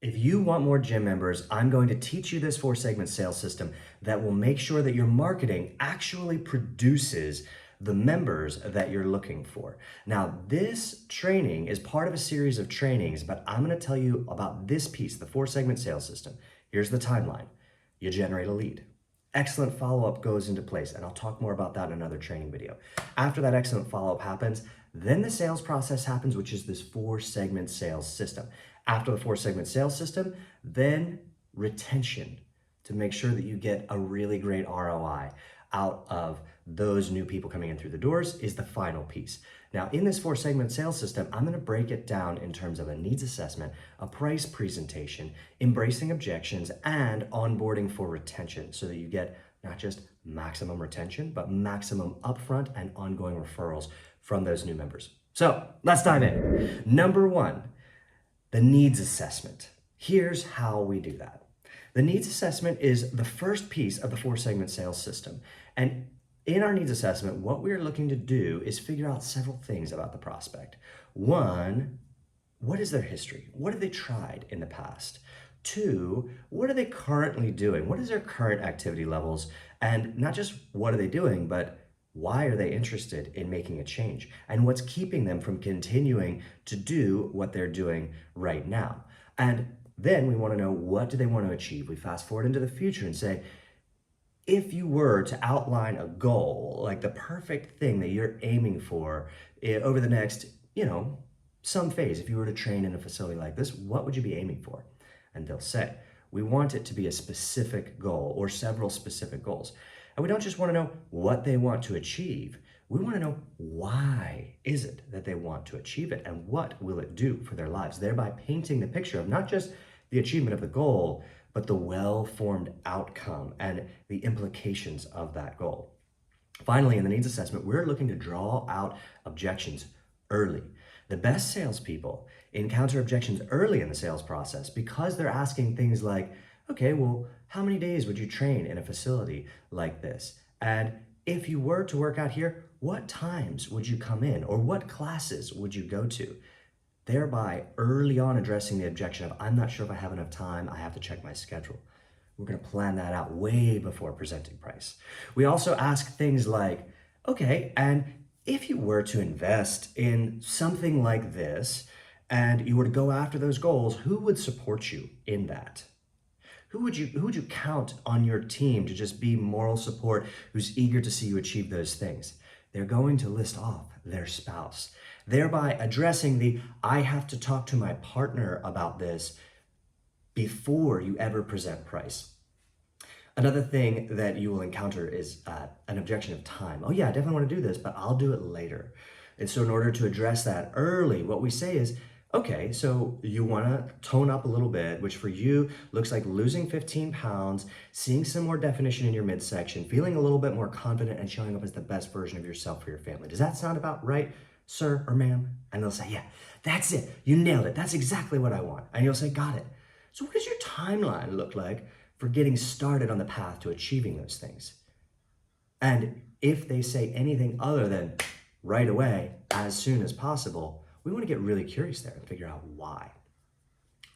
If you want more gym members, I'm going to teach you this 4-segment sales system that will make sure that your marketing actually produces the members that you're looking for. Now, this training is part of a series of trainings, but I'm going to tell you about this piece, the 4-segment sales system. Here's the timeline. You generate a lead. Excellent follow-up goes into place, and I'll talk more about that in another training video. After that excellent follow-up happens, then the sales process happens, which is this 4-segment sales system. After the 4-segment sales system, then retention to make sure that you get a really great ROI out of those new people coming in through the doors is the final piece. Now, in this 4-segment sales system, I'm going to break it down in terms of a needs assessment, a price presentation, embracing objections, and onboarding for retention so that you get not just maximum retention, but maximum upfront and ongoing referrals from those new members. So let's dive in. Number 1, the needs assessment. Here's how we do that. The needs assessment is the first piece of the 4-segment sales system. And in our needs assessment, what we're looking to do is figure out several things about the prospect. 1, what is their history? What have they tried in the past? 2, what are they currently doing? What is their current activity levels? And not just what are they doing, but why are they interested in making a change? And what's keeping them from continuing to do what they're doing right now? And then we want to know, what do they want to achieve? We fast forward into the future and say, if you were to outline a goal, like the perfect thing that you're aiming for over the next, some phase, if you were to train in a facility like this, what would you be aiming for? And they'll say, we want it to be a specific goal or several specific goals. And we don't just want to know what they want to achieve. We want to know, why is it that they want to achieve it and what will it do for their lives, thereby painting the picture of not just the achievement of the goal, but the well-formed outcome and the implications of that goal. Finally, in the needs assessment, we're looking to draw out objections early. The best salespeople encounter objections early in the sales process because they're asking things like, okay, well, how many days would you train in a facility like this? And if you were to work out here, what times would you come in, or what classes would you go to? Thereby early on addressing the objection of, I'm not sure if I have enough time, I have to check my schedule. We're going to plan that out way before presenting price. We also ask things like, okay, and if you were to invest in something like this and you were to go after those goals, who would support you in that? Who would you count on your team to just be moral support, who's eager to see you achieve those things? They're going to list off their spouse, thereby addressing the, I have to talk to my partner about this before you ever present price. Another thing that you will encounter is an objection of time. Oh yeah, I definitely want to do this, but I'll do it later. And so in order to address that early, what we say is, okay, so you want to tone up a little bit, which for you looks like losing 15 pounds, seeing some more definition in your midsection, feeling a little bit more confident, and showing up as the best version of yourself for your family. Does that sound about right, sir or ma'am? And they'll say, yeah, that's it. You nailed it. That's exactly what I want. And you'll say, got it. So what does your timeline look like for getting started on the path to achieving those things? And if they say anything other than right away, as soon as possible, we want to get really curious there and figure out why.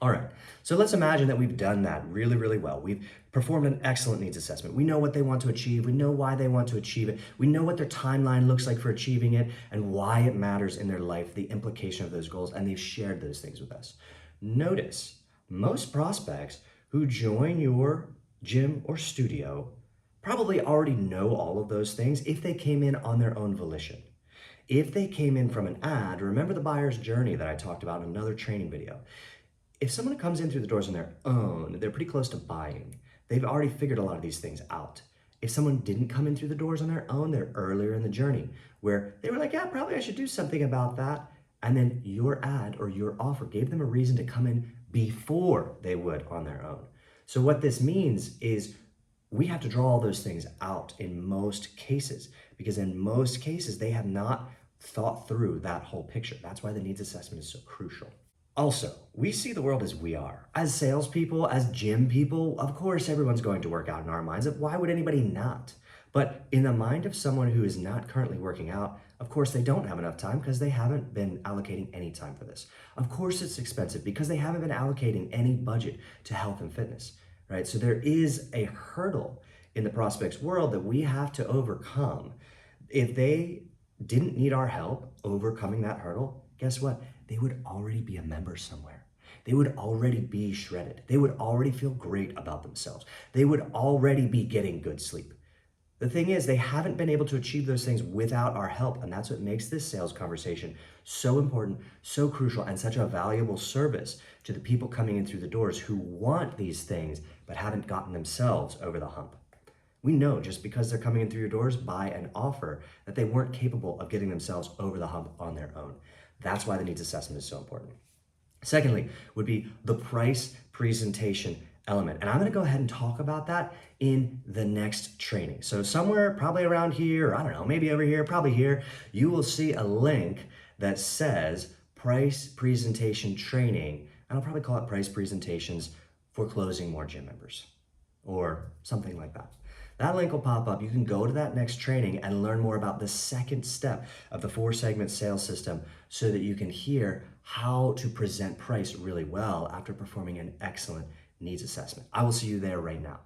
All right, so let's imagine that we've done that really, really well. We've performed an excellent needs assessment. We know what they want to achieve. We know why they want to achieve it. We know what their timeline looks like for achieving it and why it matters in their life, the implication of those goals, and they've shared those things with us. Notice, most prospects who join your gym or studio probably already know all of those things if they came in on their own volition. If they came in from an ad, remember the buyer's journey that I talked about in another training video. If someone comes in through the doors on their own, they're pretty close to buying. They've already figured a lot of these things out. If someone didn't come in through the doors on their own, they're earlier in the journey where they were like, yeah, probably I should do something about that. And then your ad or your offer gave them a reason to come in before they would on their own. So what this means is we have to draw all those things out in most cases, because in most cases, they have not thought through that whole picture. That's why the needs assessment is so crucial. Also, we see the world as we are. As salespeople, as gym people, of course, everyone's going to work out in our minds. Why would anybody not? But in the mind of someone who is not currently working out, Of course, they don't have enough time because they haven't been allocating any time for this. Of course, it's expensive because they haven't been allocating any budget to health and fitness, right? So there is a hurdle in the prospects world that we have to overcome. If they didn't need our help overcoming that hurdle, guess what? They would already be a member somewhere. They would already be shredded. They would already feel great about themselves. They would already be getting good sleep. The thing is, they haven't been able to achieve those things without our help. And that's what makes this sales conversation so important, so crucial, and such a valuable service to the people coming in through the doors who want these things but haven't gotten themselves over the hump. We know just because they're coming in through your doors by an offer that they weren't capable of getting themselves over the hump on their own. That's why the needs assessment is so important. Secondly, would be the price presentation element. And I'm going to go ahead and talk about that in the next training. So somewhere probably around here, or I don't know, maybe over here, probably here, you will see a link that says price presentation training. And I'll probably call it price presentations for closing more gym members or something like that. That link will pop up. You can go to that next training and learn more about the second step of the 4-segment sales system so that you can hear how to present price really well after performing an excellent needs assessment. I will see you there right now.